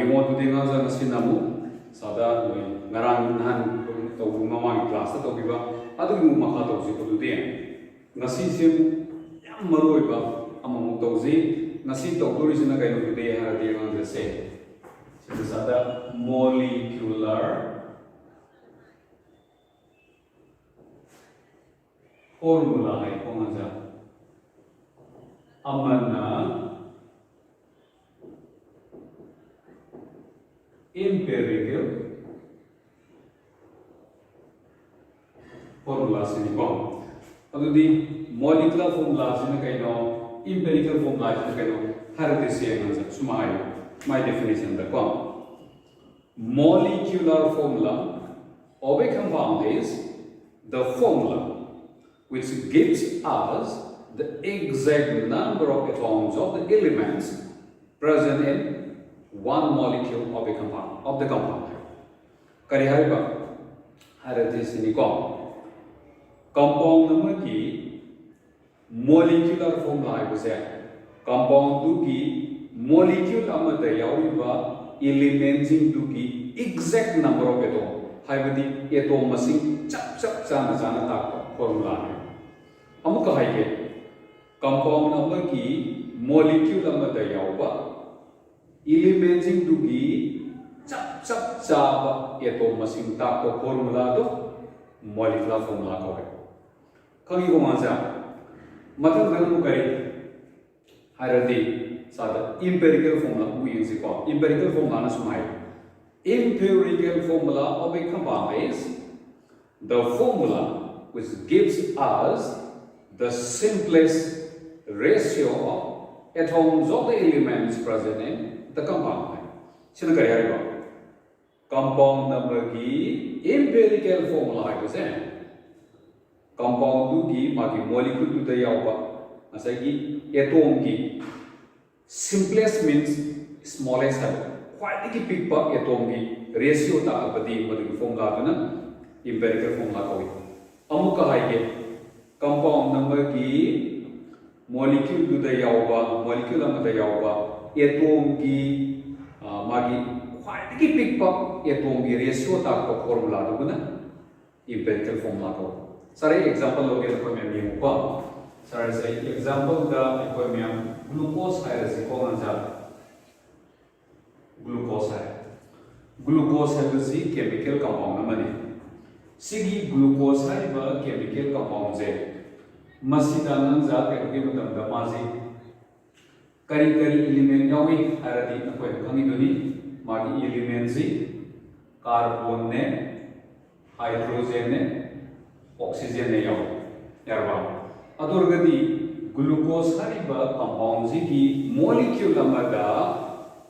Yung to din nga sa nasinamu sada ngarang nahan to mamang class to biba adu yung makataw si to din ngasi sim yam maroi ba among tawzi ngasi tawduri sina kayo today ha di nga sa sada molecular formula ay kung ano amana empirical formula sini ko adudi molecular formula sini kaino empirical formula sini kaino har dise nga sumay my definition da ko molecular formula of a compound is the formula which gives us the exact number of atoms of the elements present in one molecule of a compound of the compound. Kari hariba harati siniko compound number ki molecular formula is compound tu ki molecule amada yauriba elements tu ki exact number of atom haibadi atom masing chap chap chana chana ta formula hai amuka haike compound number ki molecule amada yauba elements tu ki chap chap chaba atom masing ta ko formula to molecular formula ko hai kagi ko manja mathang dang kari haradi sada empirical formula mu use ko empirical formula na sumai empirical formula of a compound is the formula which gives us the simplest ratio of atoms of the elements present in the compound. Sino kari hariba compound number ki empirical formula hai ko se compound tu ki magi molecule tu da yauba asa ki atom ki simplest means smallest hai quite ki big pa atom ki ratio ta abadi madu formula tu na empirical formula ko amuka hai ke compound number ki molecule tu da yauba molecule am da yauba atom ki magi quite ki big pa atom ki ratio ta ko formula tu na empirical formula ko sare example loge ko me mi ko sare say example da ko me glucose hai se ko anja glucose hai si chemical compound mane sigi glucose hai ba chemical compound je masida nan za te ko mutam da maji kari kari element yawi haradi ko khangi duni magi element ji carbon ne hydrogen ne oxygen ne yaw yarba adurgadi glucose hariba compound ji ki molecule amada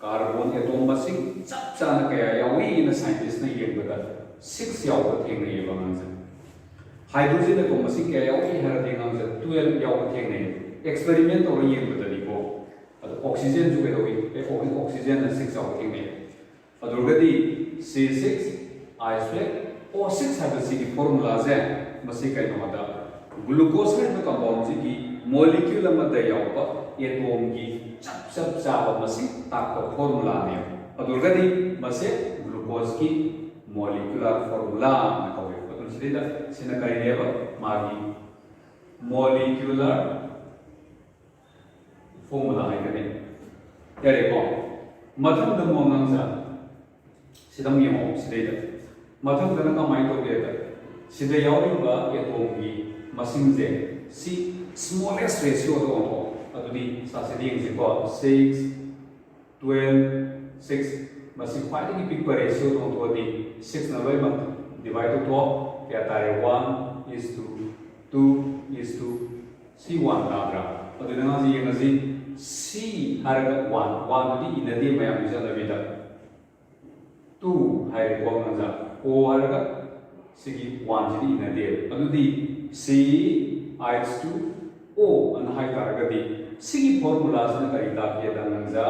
carbon atom masing chap chana kaya yawi na scientist na yebada 6 yaw ka theng ne yeba nganja hydrogen atom masing kaya yawi haradi nganja 12 yaw ka theng ne experiment or yebada ni ko oxygen ju ke yawi oxygen na 6 yaw ka theng ne adurgadi C6 I6 O6 habisi ki formula je masi kai nomada glucose hai compound ji ki molecule amada yauba atom ki chap chap chaba masi ta ko formula ne adurgadi mase glucose ki molecular formula na ko adur sida sina kai ne ba magi molecular formula hai kane yare ko matham da mo nang sa sidam yemo sida matham dana ka mai to ge da sida yauriba atom ki masing je si smallest ratio to on adudi sa se ding ji ko 6 12 6 masing quite ki big ratio to di 6 na bai ma divide to kya tare 1:2:1 c1 na dra aduna na ji na ji c har ga 1 di inadi mayam ji na bi da 2 hai ko na ja o har ga sigi 1 ji na de adudi c h2 o an hai karagadi sigi formula na kari ta ke da nang ja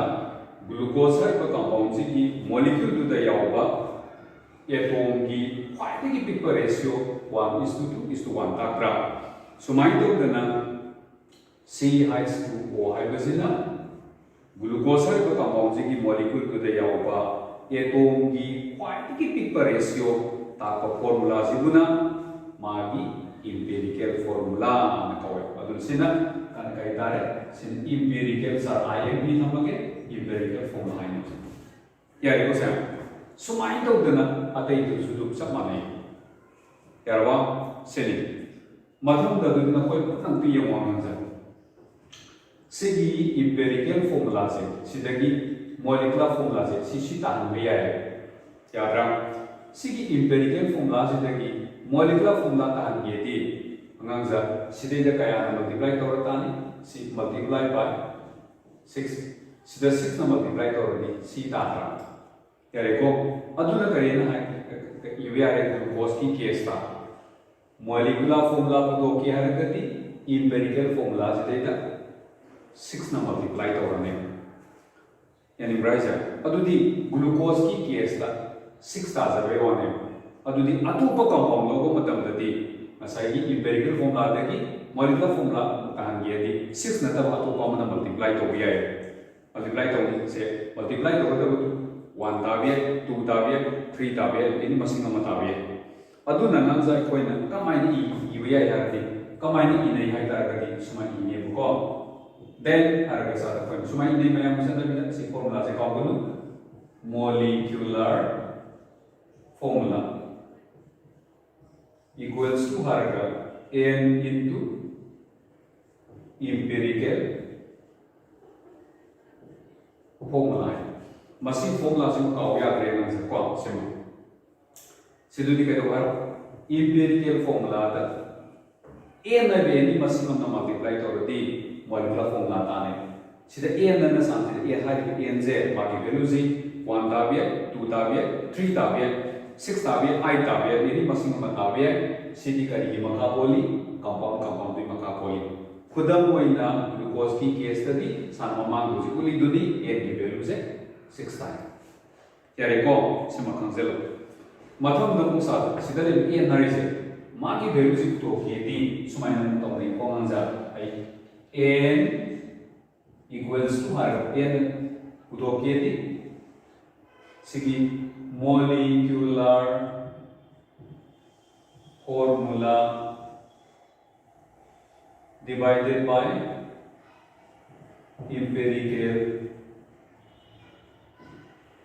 glucose hai ko compound ji ki molecule to da yauba atom ki quite ki big ratio 1:2:1 ta kra sumai to da na c h2 o hai bazina glucose है compound की molecule को यावबा atom की ख्वाइदगी पिकपा ratio ताक formula सिबुना मागी empirical formula na kawai adun sina kan kai tare sin empirical sa imp namake empirical formula hain yari ko sa sumai to dana atai tu sudu sa mane yarwa sini madhum da dun na koi patang pi yang wang sa sigi empirical formula se sidagi molecular formula se si ta han ya yadra sigi empirical formula se dagi molecular formula ta han ye di angangza sidai da kaya na multiply tawra tani si multiply by 6 sida 6 na multiply tawra di si ta ra yare ko aduna kare na hai yare glucose ki case ta molecular formula ko do ki harakati empirical formula sidai da 6 na multiply tawra ne yani braja adudi glucose ki case ta 6 ta zabe one adudi atupa compound logo matam dadi asai empirical formula dagi molecular formula tahan gi adi 6 na taba atupa mana multiply to biya multiply to se multiply to da 1 tabiya 2 tabiya 3 tabiya ini masing nama tabiya adu nanang sai koina kamai ni iwiya yardi kamai ni inai hai tar gadi suma ini buko then harga sa koina suma ini mayam bisa da si formula se kaum molecular formula equals to harga n into empirical formula masi formula se ka ya re na se ko se mo sidu di ka war empirical formula da n na be ni masi na multiply to di molecular formula ta ne sida n na san se a ha ki n z ma ki value zi 1 tabiya 2 tabiya 3 tabiya 6 tabiya 8 tabiya ini masing masing tabiya sidi kari ki makapoli compound di makapoli khudam oina glucose ki case tadi san mamang duji uli duni n ki value se 6 time yare ko sema kanzelo matham na musa sida le n nari se ma ki value se to ki di sumai na to ni ko anja ai n equals to har n uto ki di sigi molecular formula divided by empirical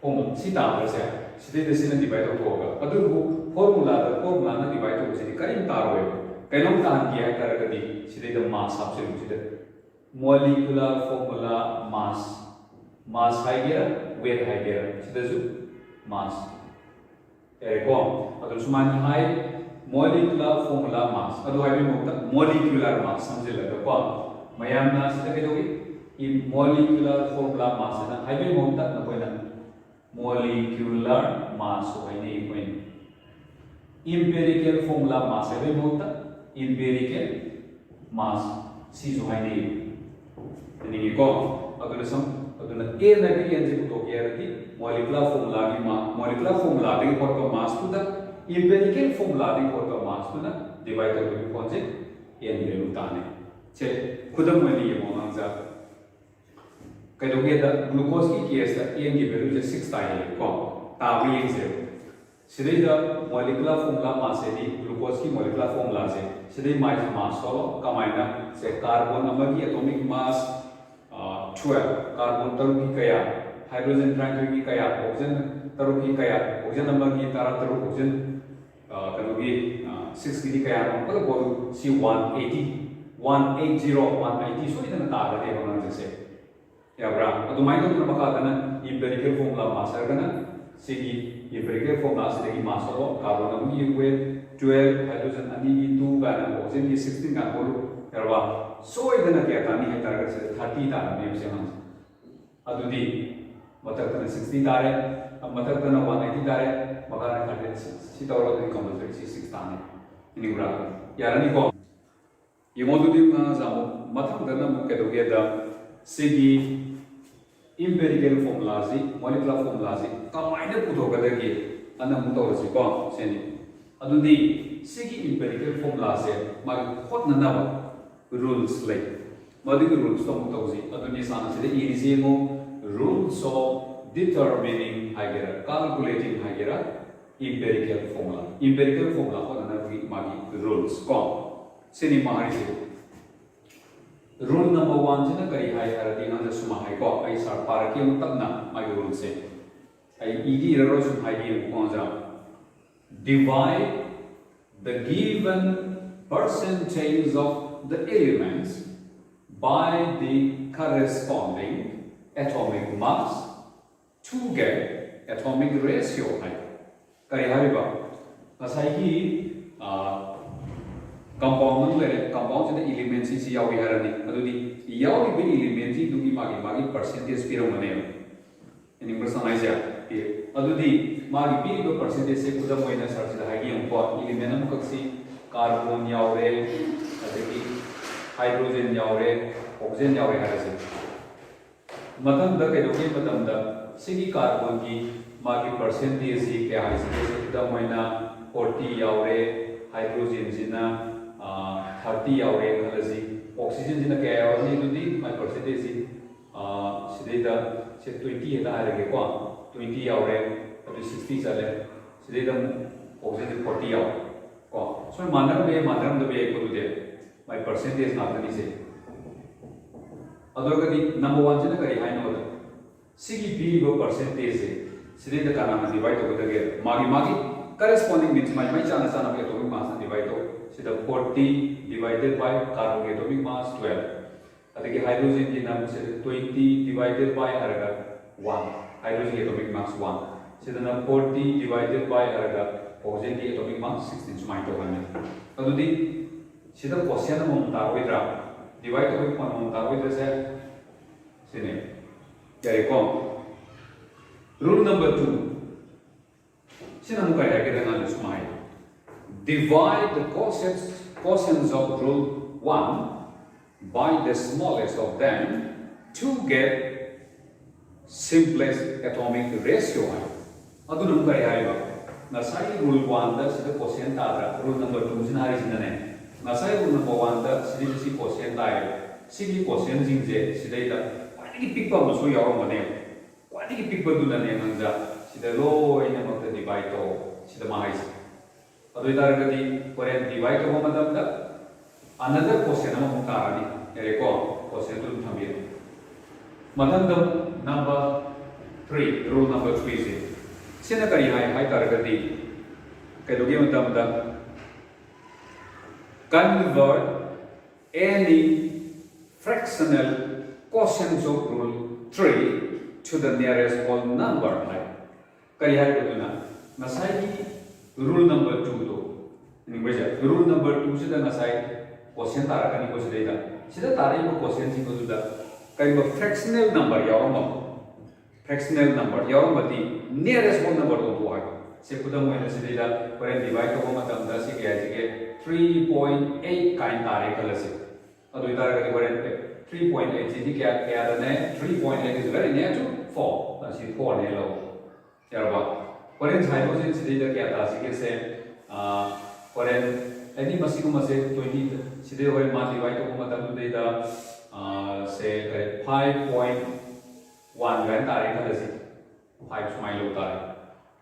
formula sita se sida desina divide hoga adu formula na divide ho se karim taro kailom ta kiya karagadi sida the mass option sida molecular formula mass higher weight higher sida zu mass eko adu sumani hai molecular formula mass adu hai mokta molecular mass samje laga ko mayam na sida ke dogi in molecular formula mass na hai mokta na koina molecular mass hai nei koin empirical formula mass hai mokta empirical mass si jo hai nei ni ko adu sam adu na a na bi en je to ki molecular formula की molecular formula की coat का mass तो दा empirical formula की coat का mass तो दा divide करके भी पहुंचे ये निरे उताने चल खुदम में ये मोनांग जा कहीं तो ये दा ग्लूकोज की केस दा n की वैल्यू जे 6 ता है को तावी एक से सीधे दा molecular formula mass है दी ग्लूकोज की molecular formula से सीधे mass सोलो कमाइना से कार्बन नंबर की atomic mass 12 कार्बन तरु की कया हाइड्रोजन ट्राइटो की कया ऑक्सीजन तरु की कया ऑक्सीजन नंबर की तारा तरु ऑक्सीजन कनो की 6 की कया मतलब वो सी 180 180 सो इतना तारा दे होना जैसे या ब्रा तो माइंड तो मका दना empirical formula मास करना सी की empirical formula से की मास हो कार्बन नंबर की वेट 12 हाइड्रोजन अनि की 2 का ऑक्सीजन की 16 का बोलो करवा सो इतना क्या तानी है तारा से 30 तारा में से हम अदुदी मतकना 60 तारे अब मतकना 180 तारे मकाना 100 तौर पर कंपलसरी 6 ताने ini ura yarani ko yemodu di na zamu matham dana mu ke doge da sigi empirical formula ji molecular formula ji kamaina pudo ga dagi ana mu to ji ko seni adu di sigi empirical formula se ma khot na na rules like madi rules to mu to ji adu ni sana se iri ji mo rules of determining higher, calculating higher empirical formula. Empirical formula ko na magi rules ko. Sini mahari rule number 1 jina kari hai haradi nga suma hai ko ai sar par ki um tabna magi rule se ai igi ro sum hai bi ko ja divide the given percentage of the elements by the corresponding atomic mass to get atomic ratio hai kari hari ba asai ki compound le compound the elements is yawi harani adudi yawi be elements dugi magi percentage piro mane in personalize ya adudi magi piro percentage se kuda moina search da hagi um ko element am kaksi carbon yaure adegi hydrogen yaure oxygen yaure harase matam da ke dogi matam da sigi carbon ki magi percentage si ke hai se kuda moina 40 yaure hydrogen jina 30 yaure khalasi oxygen jina kya yaure dudi my percentage si sideda se 20 eta harage ko 20 yaure adu 60 sale sideda oxygen 40 yaure ko so manam da be ko dude my percentage na tani se adogadi number 1 jina kari hai no sigi b go percentage se sideda kana na divide to gade magi corresponding means my chana be atomic mass divide to sida 40 divided by carbon atomic mass 12 adagi hydrogen ki nam se 20 divided by haraga 1 hydrogen atomic mass 1 sida na 40 divided by haraga oxygen ki atomic mass 16 sumai to ganne adudi sida quotient mo ta hoidra divide to ko mo ta hoidra se sine yare ko rule number 2 sina mo kaya ke na sumai divide the quotients of rule 1 by the smallest of them to get simplest atomic ratio. Adu nung kaya ba? Nasai rule 1 da sida quotient ta rule number 2 sinari sinane. Nasai rule number 1 da sida si quotient ta sigi quotient jingje sida ita kwani pikpa mo so yaw mane. Kwani pikpa du na ne nangja sida lo ina mo divide to sida mahai adu idaragadi korean divide ko matamda another question ama mutarani ere ko question tu thambi matamda number 3 rule number 3 se sina kari hai taragadi kadogi matamda convert any fractional quotients of rule 3 to the nearest whole number hai kari hai koduna nasai rule number 2 to ingreja rule number 2 sida nasai quotient tarakani ko sida sida tarai ko quotient si ko da kai ba fractional number yarum fractional number yarum bati nearest whole number to ha se kuda mo ina sida pare divide ko matam da si ke 3.8 kain tare kala se adu itara ga pare 3.8 si kya da ne 3.8 is very near to 4 asi 4 ne lo yarba Korean hydrogen sida kya ta sige se Korean any masiku mase 20 sida hoy ma divide ko matam du da se 5.1 ran tare kala se 5 smai lo tare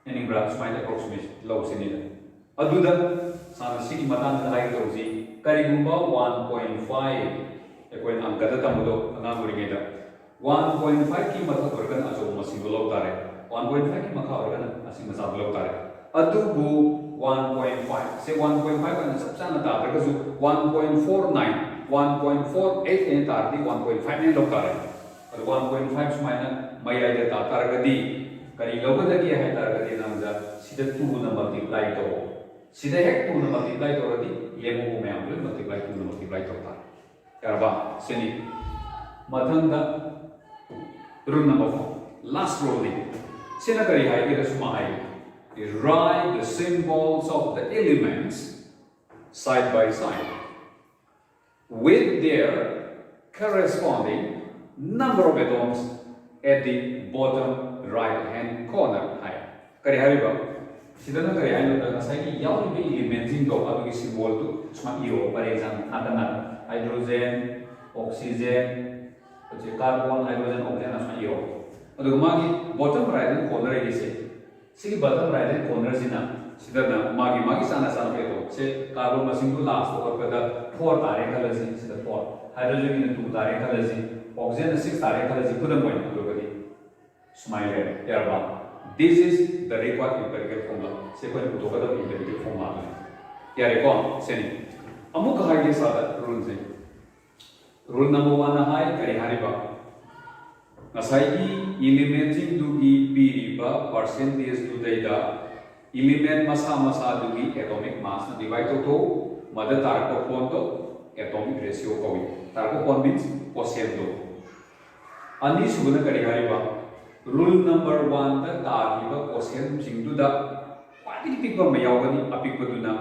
any graph smai approximation lo se ni adu da sana sigi matan da hai to ji kari gumba 1.5 ekoi angka da tamudo na guri da 1.5 ki matha korgan ajo masiku lo tare 1.5 ki makha organ asing masa block tare adu bu 1.5 se 1.5 kan sab sana ta ka su 1.49 1.48 ne tar di 1.5 ne lok tare adu 1.5 smaina mai ai da ta tar ga di kari lok da gi hai tar ga di nam ja sida 2 na multiply to sida hek 2 na multiply to ra di lemo ko me am multiply 2 na multiply to ta yarba seni mathang da rule number 4 last rule ni sina kari hai ke suma hai is write the symbols of the elements side by side with their corresponding number of atoms at the bottom right hand corner hai kari hai ba sidana kari hai no da sai ki yaw ni elements in do adu ki symbol tu suma iro for example adana hydrogen oxygen carbon hydrogen oxygen asma iro ꯑꯗꯨꯒ ꯃꯥꯒꯤ ꯕꯣꯇꯝ right ꯍꯦꯟ corner ꯍꯥꯏꯁꯦ ꯁꯤꯒꯤ ꯕꯣꯇꯝ right ꯍꯦꯟ ꯀꯣꯔꯅꯔꯁꯤꯅ ꯁꯤꯗꯅ ꯃꯥꯒꯤ ꯆꯥꯅ ꯆꯥꯅꯕ ꯑꯦꯇꯣꯝꯁꯦ ꯀꯥꯔꯕꯣꯟ ꯃꯁꯤꯡꯗꯨ ꯂꯥꯁꯇ ꯍꯣꯠꯄꯗ 4 ꯇꯥꯔꯦ ꯈꯜꯂꯁꯤ ꯁꯤꯗ 4 हाइड्रोजन 2 तारे खलजी ऑक्सीजन 6 तारे खलजी खुदम मोइन दुगदी स्माइल यारबा this is the required empirical formula से कोई पुतोगदा एम्पिरिकल फॉर्मूला यारे को सेनी अमुक हाइगे सादा रूल से रूल नंबर 1 हाई करी हारिबा ngasai elementing dugi piriba percentage du daida element masa masa dugi atomic mass na divide to mother tarko phone to atomic ratio kawi tarko phone means quotient do ani subuna kari hariba rule number 1 da tagiba quotient jingdu da kwadi pikba mayawani apikba duna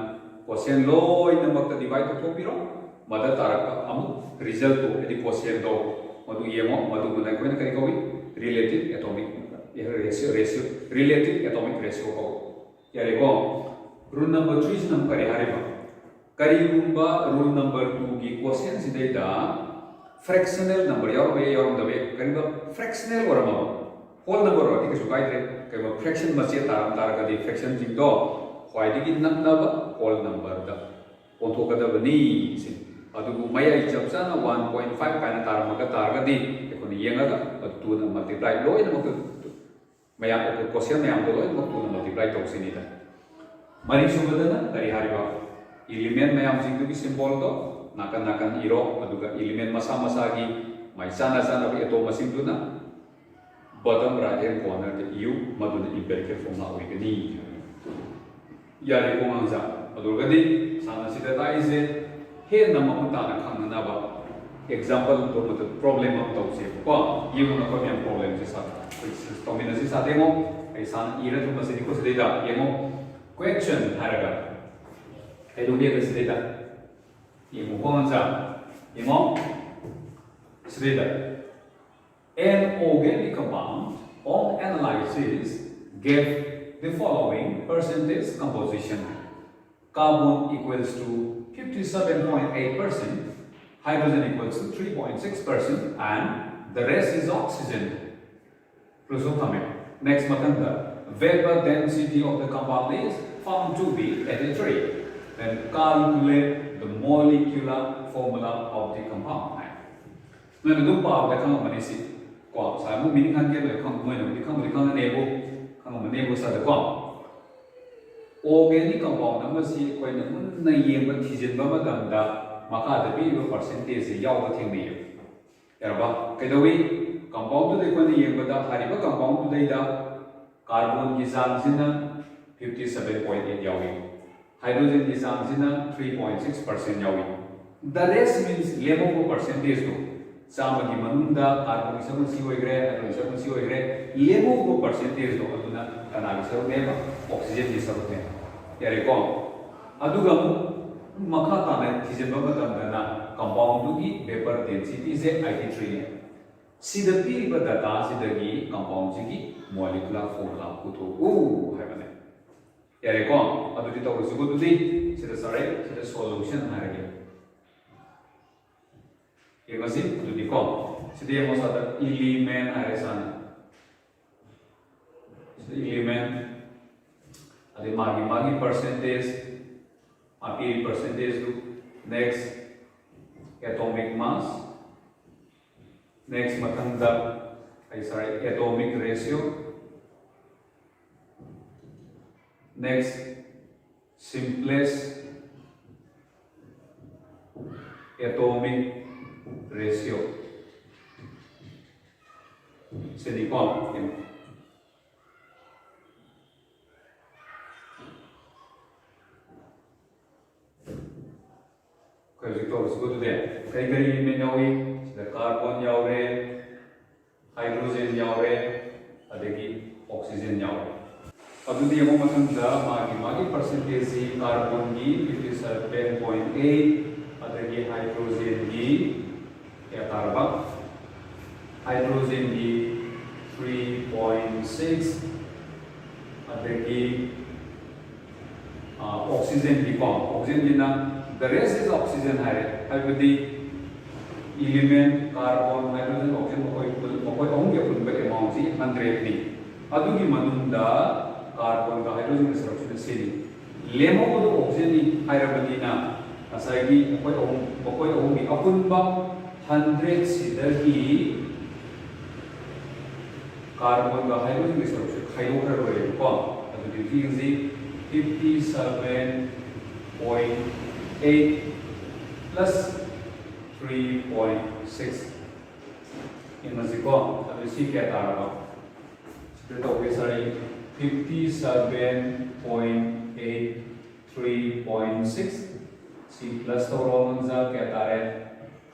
quotient loi namak ta divide to piro mother tarka amu result to edi quotient do madu yemo madu guna koina kari kawi relative atomic ratio relative atomic ratio kawi yare ko rule number 3 is nam kari hariba karigumba rule number 2 ki quotient sidaida fractional number yarum dabe kariba fractional orama whole number odi ke sukai tre kaiba fraction mache taram targa di fraction jing do khwaidi ki namnaba whole number da onthokada bani sin adugu maya chapsana 1.5 kana taramaga targa di ekoni yengaga atu na multiply loi na maya ko quotient mayam do loi na multiply to sinida mari subadana kari hariba element mayam jingdu ki symbol do nakan nakan iro aduga element masa masa gi mai sana sana bi atom masing du na bottom right hand corner de u maduna empirical formula oigani yare ko mangza aduga di sana sida ta ise he namamu ta na khang na ba example to mata problem of to se ko yu na ko yam problem se sa to mina se sa demo ai sana ira tu masini ko se da yemo question haraga ai do dia se da yemo ko mangza yemo se da an organic compound on analysis gave the following percentage composition carbon equals to 57.8%, hydrogen equals to 3.6%, and the rest is oxygen. Next, the vapor density of the compound is found to be 83. Then calculate the molecular formula of the compound. Now, the group of the compound is meaning organic compound number si koi na mun na yem ba thijin ba madam da maka da bi ba percentage se yaw ba thing ne yarba kai da wi compound to de koi na yem ba da hari ba compound to dai da carbon ki sang sina 57.8 yawi hydrogen ki sang sina 3.6% yawi the rest means lemo ko percentage to sama ki manung da carbon ki sang si hoi gre hydrogen sang si hoi gre lemo ko percentage to aduna kana ki sang ne ba oxygen ki sang ne yare ko aduga makha ta na thijin ba ba na compound ki vapor density is 83 ne sida pi ba data sida gi compound ki molecular formula ku to hai ba ne yare ko adu ti to su go di sida sare sida solution ha re ye ma si adu di ko sida mo sa da element ha re san sida element ade magi percentage api percentage do next atomic mass next matanda atomic ratio next simplest atomic ratio silicon because let's go to there. Kari element yawi, the carbon yawe, hydrogen yawe, adegi oxygen yawe. Adu di yamo matanda magi percentage si carbon gi 57.8, adegi hydrogen gi ya tarba, hydrogen gi 3.6, adegi oxygen gi oxygen gi na the rest is oxygen hai the element carbon hydrogen oxygen mokoi ahum ge pun ba amount si 100 ni adugi manunda carbon ga hydrogen ga selection se ni lemo do oxygen ni hairabani na asai gi mokoi ahum gi apun ba 100 sidagi carbon ga hydrogen ga selection khayo ra roi ko adugi fi 57.8 plus 3.6 in Mexico, अभी सी क्या था रहा? Split हो गया सारे 57.8 3.6 C plus तो Roman जा क्या था रहे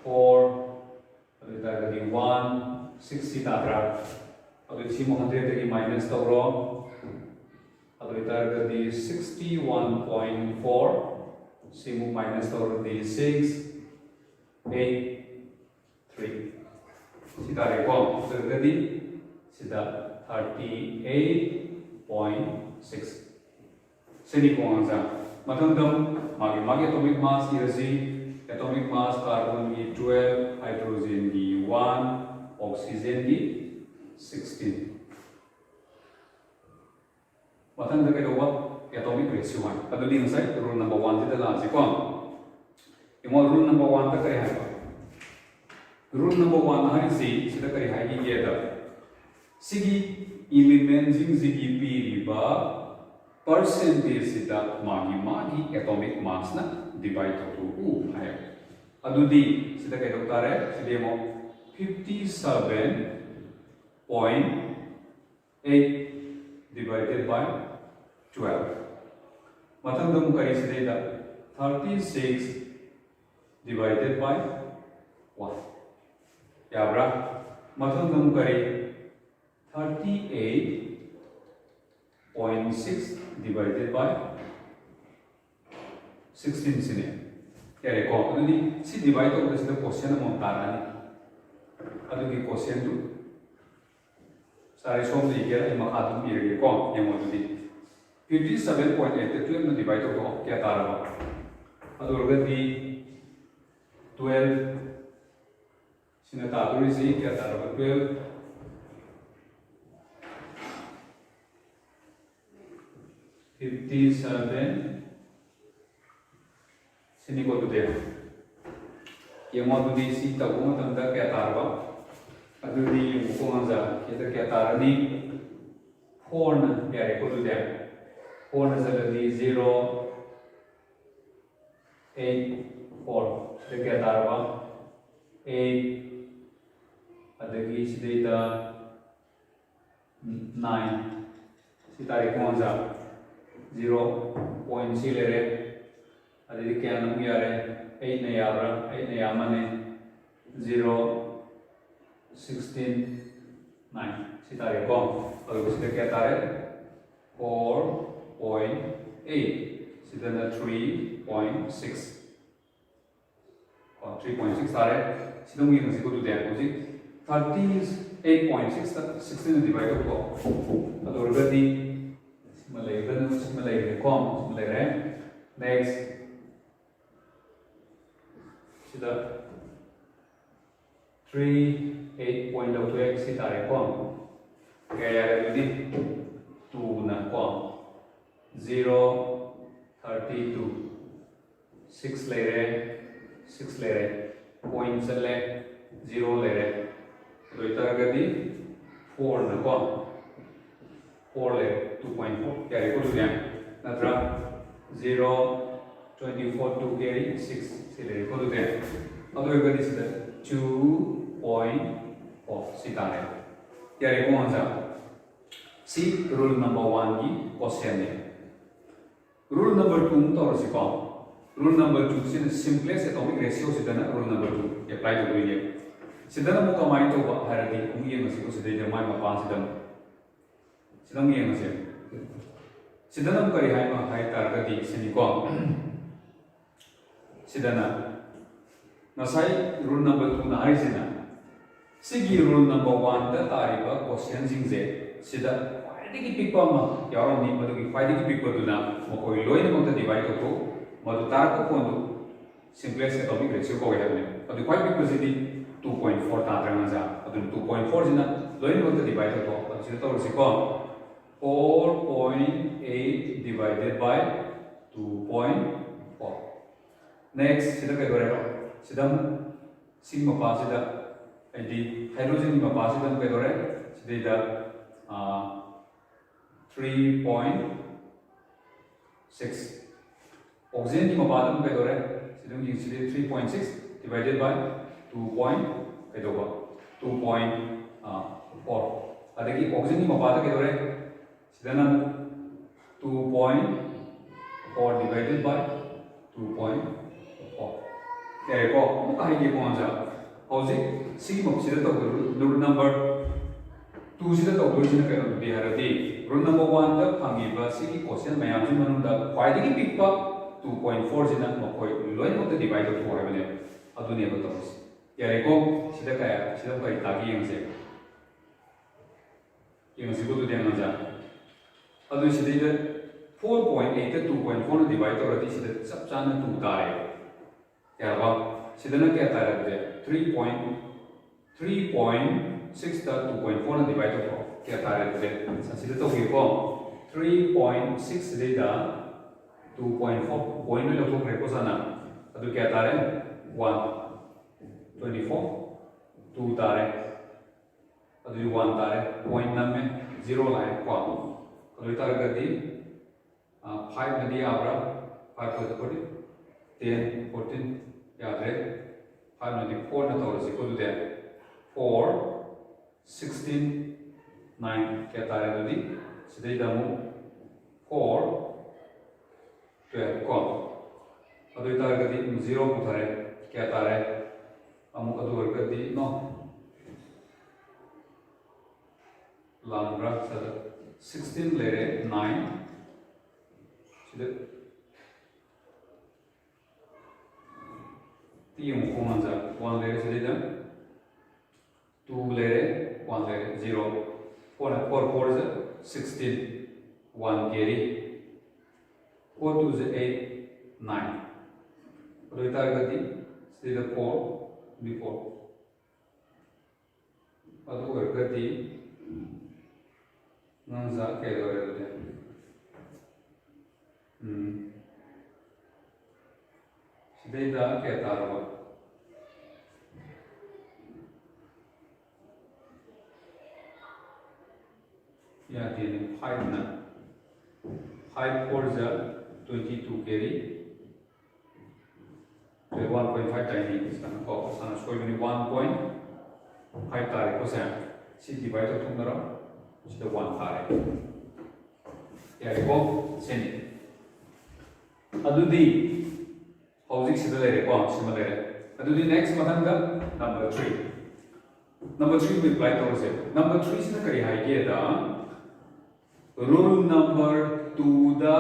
4 अभी तक अभी 1 6 सी था रहा अभी सी मोहद्रे तक माइनस तो रो अभी तक अभी 61.4 सी मु माइनस तो रो 6 8 3 sida rekho tadi sida 38.6 seni ko angsa mathangdam magi atomic mass is atomic mass carbon gi 12 hydrogen gi 1 oxygen gi 16 mathangda ke dowa atomic ratio 1 adudi ansai rule number 1 jida la si ko imo rule number 1 ta kare ha rule number 1 hari si sida kare hai gi da sigi element jing zigi pi riba percentage sida magi atomic mass na divide to u hai adudi sida kai doktare sida mo 57.8 divided by 12 mathangdam kari sida 36 divided by 1 Yabra, mathangdam kari 38.6 divided by 16 sine. Kaya ko, ano di si divide ko kasi the quotient mo tarani. Ano di quotient tu? Sari som di kaya ay makadum iri ko, yung mo di 57.8 ito yung divide ko kaya tara ba. Ano di 12 sinataduri si kaya tara 12 57 sini ko tu dia yang mau tu di si tahu tanda kaya tara adu di ko anga kita kaya tara ni 4 na kaya ko tu dia 4 na sala di 0 8 4 kaya tara 8 adagi sidita 9 si tarik mo sa 0.0 lere adagi kaya namu yare 8 na yabra 8 na yamane 0 16 9 si tarik ko adagi sidita kaya tarik 4.8 sidita na 3.6 3.6 tarik sidita mo yung siguro diyan ko 38.6 16 divided ko ador gadi malay ganu malay kom malay next sida 38.2x sitare kom kaya gadi 2 na kom 0 32 6 lere points le 0 lere तो इतना गति 4 ना कौन 4 ले 2.4 क्या record हो गया नत्रा 0 24 2 carry 6 से ले रिकॉर्ड हो गया अब तो गति से 2.4 सितारे क्या रिकॉर्ड हो जाए सी रूल नंबर 1 की क्वेश्चन है रूल नंबर 2 तो और सिपा रूल नंबर 2 से सिंपलेस्ट एटॉमिक रेशियो से देना रूल नंबर 2 अप्लाई कर दो ये sidana mo kamay to ba haradi umi yang masih ko sidai jamai mapa sidang yang masih sidana mo kari hai ma hai targati sini ko sidana nasai rule number 2 na hari sina sigi rule number 1 da tariba question jingje sida faidagi pikpa ma yaro ni madugi faidagi pikpa duna mo koi loina mo ta divide to madu tar ko ko simplest atomic ratio ko ya ne adu quite pikpa sidi 2.4 ताद्रा नजा अदुन 2.4 जिना lion मत divide तो असिदा तौरसि को 4.8 divided by 2.4 next sida kai dore ro sidam sigma pa sida id hydrogen ma pa sida kai dore sida 3.6 oxygen ma pa dum kai dore sidam gi sida 3.6 divided by 2.4 adagi oxygen ma pa da kai dore sidana 2.4 divided by 2.4 kaya ko mo kai gi ko anja hauji sigma sida to rule number 2 sida to do sina kai di haradi rule number 1 da phangi ba sigi question mayam ji manung da kwai digi big pa 2.4 sina mo koi loi mo da divide to ha bane adu ne ba to kaya ko sida kaya sida kai tagi yang se ko tu dia anja adu sida 4.8 to 2.4 divide to rati sida sab chana 2 tare kya ba sida na kya tare de 3.6 ta 2.4 divide to kya tare de sida to gi ko 3.6 de da 2.4 point lo to ko sana adu kya tare 124 2 tare adu 1 tare point namme 0 line ko adu tare gadi 5 nadi abra 5 to 40 10 14 यादरे 5 nadi 4 na to si ko de 4 16 9 kya tare nadi sidai damu 4 12 ko adu tare gadi 0 ko tare kya tare amu adu gadi no lambra 16 lere 9 sida तीन common जा 1 लेरे से लेदा 2 लेरे 1 लेरे 0 4 4 is 16 1 carry 4 2 is 8 9 और इतना गति से 4 before और तो गति नंजा के दौरे तो Data कहता रहा या तीन 5 ना 5 4 जा 22 carry 1.5 tiny इसका ना को साना कोई भी 1.5 तारीख को से सी डिवाइड तो तुम करो इसका 1 तारीख या देखो सेनी अदुदी How's it similar? Next number 3. Number 3 we apply towards it. Number 3 is the idea rule number 2 the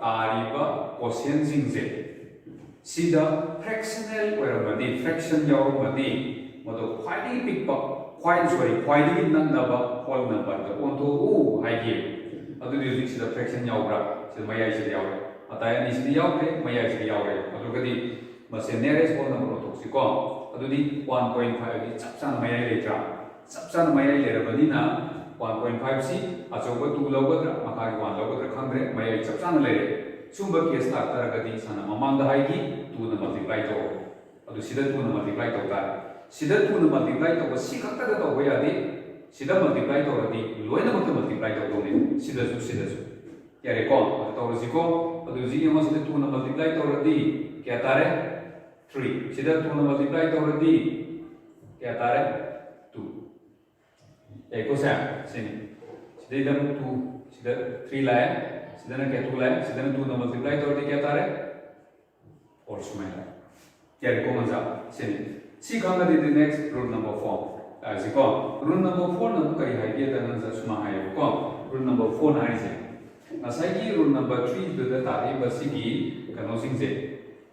ariba question singse. See the fractional where fraction yaw madi modo quite big quite number whole number the onto idea. Adu using the fraction yawra so maya is the yaw. Ataya ni sidi yaure maya sidi yaure adugadi mase nearest whole number to siko adudi 1.5 di chapsan maya letra chapsan maya lerabadina 1.5 si achoba 2 logodra makai 1 logodra khangre maya chapsan lere sumba case ta taragadi sana mamang da haigi 2 na multiply to adu sida 2 na multiply to ta sida 2 na multiply to si khakta da to hoya di sida multiply to radi loina mot multiply to ne sida su yare ko to siko adu ji ma sida 2 na multiply to radi kya tare 3 sida 2 na multiply to radi kya tare 2 eko sa sini sida 2 sida 3 la sida na kya 2 la sida na 2 na multiply to radi kya tare और सुमेला yare ko manza sini si khanga di next rule number 4 siko rule number 4 na kai hai da nan sa suma hai ko rule number 4 na hai asai rule number 3 to the tari basigi kano singse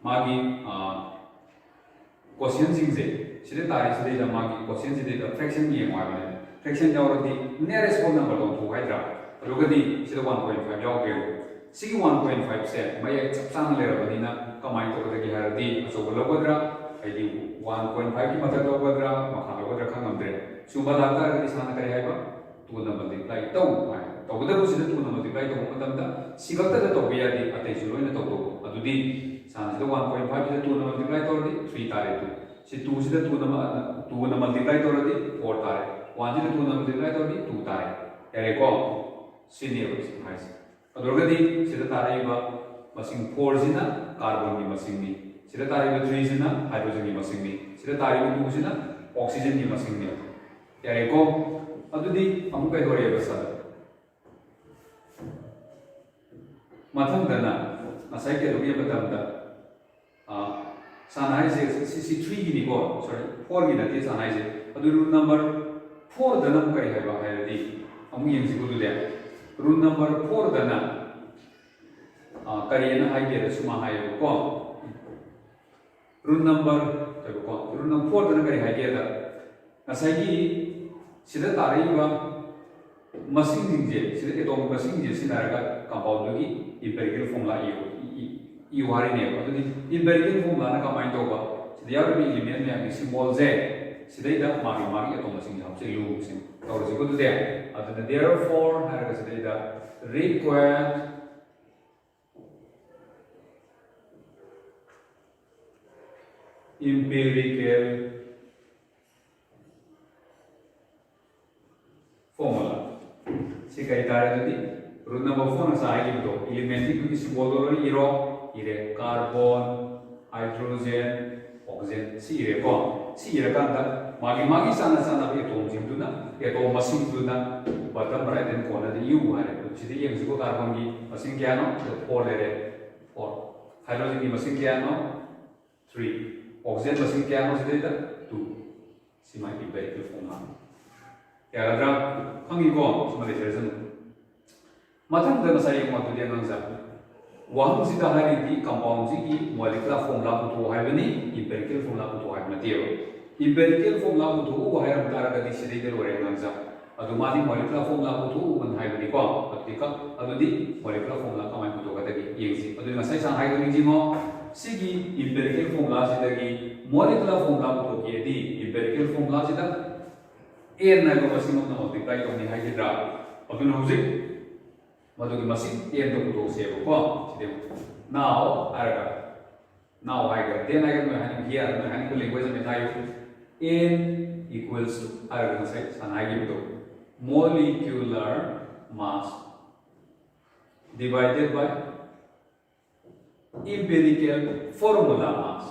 magi question singse side tari side ja magi question side the fraction ni ma bane fraction jawrati nearest whole number to haidra rogadi side 1.5 jaw ge sigi 1.5 se maya chapsan le rabadina kamai to the haradi aso logodra ꯍꯥꯏꯗꯤ 1.5 ꯒꯤ ꯃꯊꯛ ꯂꯧꯒꯗ꯭ꯔꯥ ꯃꯈꯥ ꯂꯧꯒꯗ꯭ꯔꯥ ꯈꯪꯉꯝꯗ꯭ꯔꯦ ꯁꯨꯝꯕ ꯂꯥꯛꯇꯥꯔꯒꯗꯤ ꯏꯁꯥꯅ ꯀꯔꯤ ꯍꯥꯏꯕ 2ꯅ multiply ꯇꯧ ꯍꯥꯏ ꯇꯧꯒꯗꯕꯁꯤꯗ 2ꯅ multiply ꯇꯧꯕ ꯃꯇꯝꯗ ꯁꯤ ꯈꯛꯇꯗ ꯇꯧꯕ ꯌꯥꯗꯦ ꯑꯇꯩꯁꯨ ꯂꯣꯏꯅ ꯇꯧꯗꯧꯕ ꯑꯗꯨꯗꯤ ꯏꯁꯥꯅꯁꯤꯗ 1.5 ꯁꯤꯗ 2ꯅ ꯃꯜꯇꯤꯄ꯭ꯂꯥꯏ ꯇꯧꯔꯗꯤ 3 ꯇꯥꯔꯦ 2 सी 2 सिदा 2 ना मल्टीप्लाई तोरदी 4 तारे 1 सिदा 2 ना मल्टीप्लाई तोरदी 2 तारे यारे को सिने हाइस अदरगदी सिदा तारेबा मसिंग 4 सिना कार्बन की मसिंग नि सिदा तारेबा 3 सिना हाइड्रोजन की मसिंग नि सिदा तारेबा 2 सिना ऑक्सीजन की मसिंग नि यारे को अदुदी अमु कई दोरे बसा मथंग दना मसाई के लोगे बतमदा सानाइजे सी 3 की निको सॉरी 4 की नती सानाइजे अदु रूल नंबर 4 दनम करी है बाहेरदी अमु यंग सिगु दुले रूल नंबर 4 दना करियन हाइगे रसुमा हायो को रूल नंबर तब को रूल नंबर 4 दना करी हाइगे दा नसाइगी सिदा तारीबा मसिंग दिंजे सिदा एटॉम मसिंग जे सिनारगा कंपाउंड की एम्पिरिकल फॉर्मूला यू हारी ने अदुदी एम्पिरिकल फॉर्मूला ना कमाइन तोबा सिदा याबी एलिमेंट में आगे सिंबल जे सिदा मागी मागी एटॉम मसिंग हाउ से लू सिंग और सिगु दुदे अदुना therefore हारगा सिदा required empirical formula सिकाई तारे दुदी रूल नंबर 4 ना साइड तो एलिमेंट की सिंबल और इरो इरे कार्बन हाइड्रोजन ऑक्सीजन सी इरे को सी इरे कांदा मागी मागी साना साना भी एटॉम जिंदुना एटॉम मसिंग दुना बटम राइट एंड कॉर्नर द यू हारे तो सिदे यंग को कार्बन की मसिंग क्या नो 4 ले रे 4 हाइड्रोजन की मसिंग क्या नो 3 ऑक्सीजन मसिंग क्या नो सिदे 2 सिमा एम्पिरिकल फॉर्मूला यादरा खंगी को सिमा रिलेशन मथंग द मसाई को तो देंगा जा वहां सिदा हारी कंपाउंड की मॉलिक्यूलर फॉर्मूला पुथो हाइबनी एम्पिरिकल फॉर्मूला पुथो हाइब नतियो एम्पिरिकल फॉर्मूला पुथो हाइरम तारगदी सिदे के लोरे नंजा अदु मादी मॉलिक्यूलर फॉर्मूला पुथो वन हाइबनी को अतिका अदुदी मॉलिक्यूलर फॉर्मूला कमाई पुथो गदगी येंसी अदु नसाई सा हाइबनी जिमो सिगी एम्पिरिकल फॉर्मूला सिदगी मॉलिक्यूलर फॉर्मूला पुथो केदी एम्पिरिकल फॉर्मूला सिदा n ना को मसिंग न मल्टीप्लाई करनी हाइड्रा अदु नौजिक मधुगी मसिंग n तो पुथो से को सिदे नाउ आरगा नाउ आइगा देन आइगा में हानि हियर में हानि को लैंग्वेज में थायो n equals to आरगा से सनागी तो molecular mass divided by empirical formula mass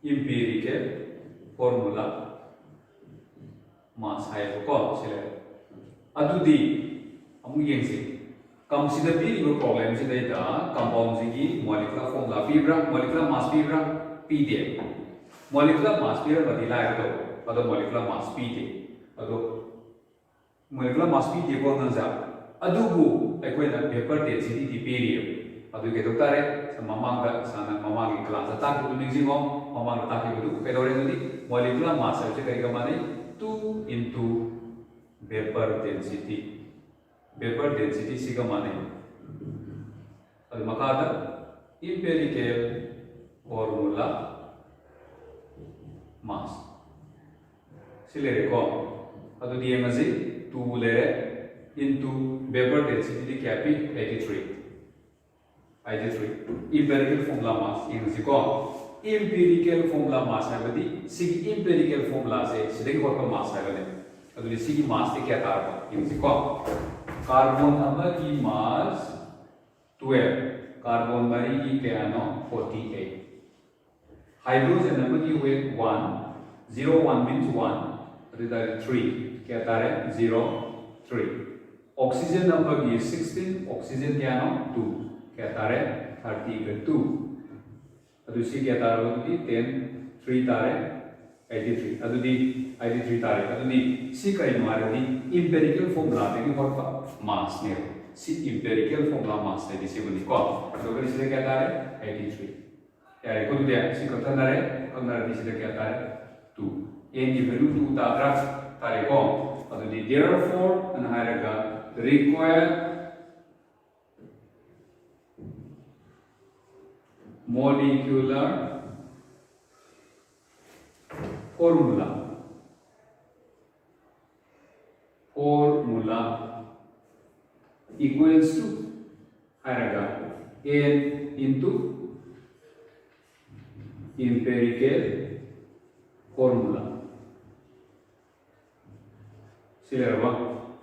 empirical formula mass है को सिले अदुदी अमु येंसी कंसीडर भी यो प्रॉब्लम से देता कंपाउंड की मॉलिक्यूलर फॉर्मूला पीब्रा मॉलिक्यूलर मास पीब्रा पीदे मॉलिक्यूलर मास पीब्रा बदला है तो अदो मॉलिक्यूलर मास पीदे अदो मॉलिक्यूलर मास पीदे को नजा अदुबु अखोइना पेपर डेंसिटी दी पेरियो अदु के दोतारे ममांगा साना ममांगी क्लास ता के निजिमो ममांगा ता के बदु पेदोरे दुदी मॉलिक्यूलर मास से करी का माने 2 into vapor density सिगा माने अदु मकादा empirical formula mass सिलेरे को अदु दिए मजे 2 ले into vapor density दी कैपी 83 empirical formula mass इन सिको empirical formula mass है बदी सिगी empirical formula से सिदे को mass है बदे अदु सिगी mass ते क्या तार इन सिको कार्बन नंबर की मास 12 कार्बन मरी की क्या नो 48 हाइड्रोजन नंबर की वेट 1 0 1 means 1 अदु 3 क्या तार है 0 3 ऑक्सीजन नंबर की 16 ऑक्सीजन क्या नो 2 क्या तार है 30 के 2 अदु सी क्या तार हो 10 3 तार है 83 अदुदी 83 तारे अदुदी सी कई मारदी एम्पिरिकल फॉर्मूला देगी होता मास ने सी एम्पिरिकल फॉर्मूला मास ने दिसे बनी को अदुगर इसे क्या तारे 83 यार को दिया सी कथा नरे कनर दिसे क्या तारे 2 n की वैल्यू 2 तारा तारे को अदुदी therefore on हायरगा required molecular formula equals to haraga n into empirical formula सिलेरवा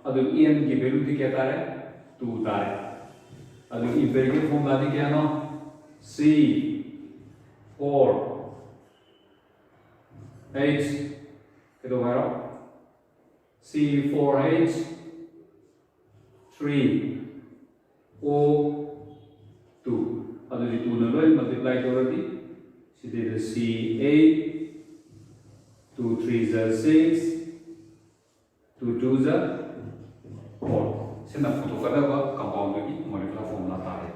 अदु n की वैल्यू दी क्या तारे 2 तारे अदु empirical formula दी क्या नो C4H कितो मारो C4H 3O2 अदु जी 2 न लोई मल्टीप्लाई करोगी सीधे C8 2 3 6 2 2 4 सिना पुथोकदबा कंपाउंड की मॉलिक्यूलर फॉर्मूला तारे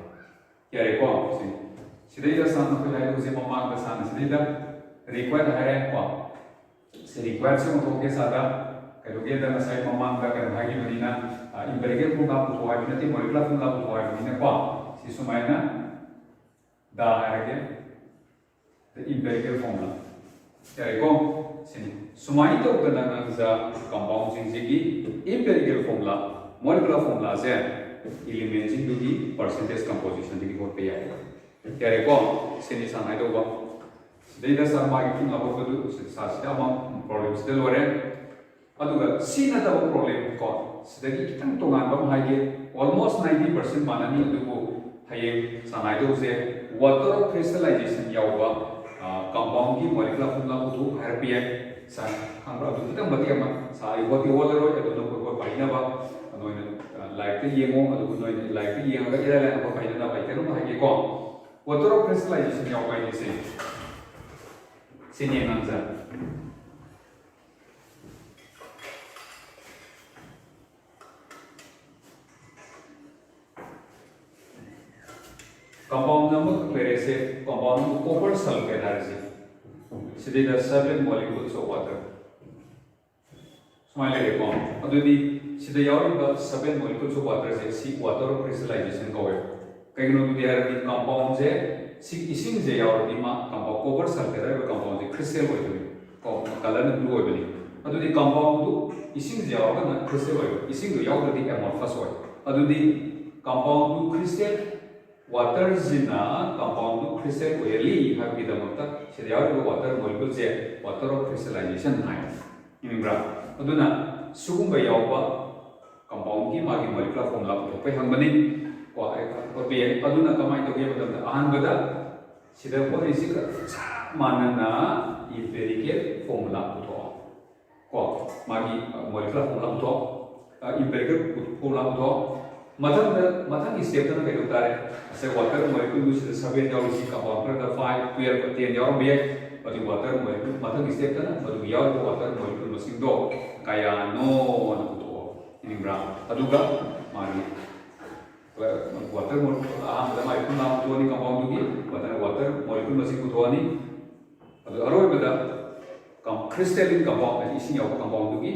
यारे को सिदैदा सान को लाइक उसे ममांग द सान सिदैदा रिक्वायर्ड है को से रिक्वायर्ड से मथोके सादा कलोगे द साइ ममांग द कर भागी बनिना इंपेरिकल फॉर्मूला पुथोआ बिनति मॉलिक्यूलर फॉर्मूला पुथोआ बिनने को सि सुमाइना दा है द इंपेरिकल फॉर्मूला यारे को सिनी सुमाइ तो गना जा कंपाउंड सिंग empirical formula molecular formula से elements into the percentage composition की कोड पे आएगा क्या रे को सिनी सानाई तो वो डेटा सार मार्केट की लागू कर दो साथ हम प्रॉब्लम से लो रहे अदुगा सी ना तब प्रॉब्लम को सिद्धि कितने तो गान बम हाई के almost 90% माननी अदुगो हाई सानाई तो से water crystallization या हुआ compound की molecular formula को तो हर पे सा खांगा अदु कितने मध्य में सारी वो वाटर रो अदु नो को पाइना बा नोइन लाइक ते येमो अदु नोइन लाइक ते येंगा इरा लाइन को पाइना ना पाइ तेरो हाई के को water crystallization या हुआ ये से सिनी नांजा compound number क्वेरे से compound को copper sulfate है से सीधे the 7 molecules of water smile ले को अदुदी सीधे यावरी ब 7 molecules of water से सी water crystallization को है कहीं नो दिया रे compound से सी इसिंग जे यावरी मा compound copper sulfate है compound से crystal हो है को कलर न ब्लू है बनी अदुदी compound तो इसिंग जे यावरी ना crystal है इसिंग तो यावरी amorphous है अदुदी compound तो crystal water Jinnah compound to crystal oily have been the mota serial water molecule से water of crystallization है इनब्रा अदुना सुगुम्बा यावबा compound की मागी molecular formula को पे हम बने को पे अदुना कमाई तो के मतलब आहान बदा सिदा को इसी का मानना empirical formula को मागी molecular formula को empirical formula को मथंग स्टेप तक कई उतारे ऐसे वाटर मॉलिक्यूल से 7 याव इसी कंपाउंड द 5 12 10 याव भी और वाटर मॉलिक्यूल मथंग स्टेप तक मधु याव वाटर मॉलिक्यूल मसिंग दो काया नो न तो इनिब्रा अदुगा मागी वाटर मॉलिक्यूल आम द मॉलिक्यूल नाम तो नि कंपाउंड की वाटर मॉलिक्यूल मसिंग तो नि अदु अरोय बदा कम क्रिस्टलिन कंपाउंड इसी याव कंपाउंड की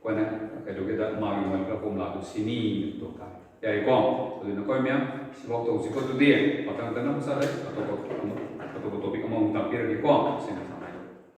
कोना कलोगे द मागी मॉलिक्यूल फॉर्मूला तो सिनी तो का यारे को तो न कोई म्याम सिबोक तो उसी को तो दिए पतंग तना मुसारे atau टॉपिक अमंग तापिर के को सिना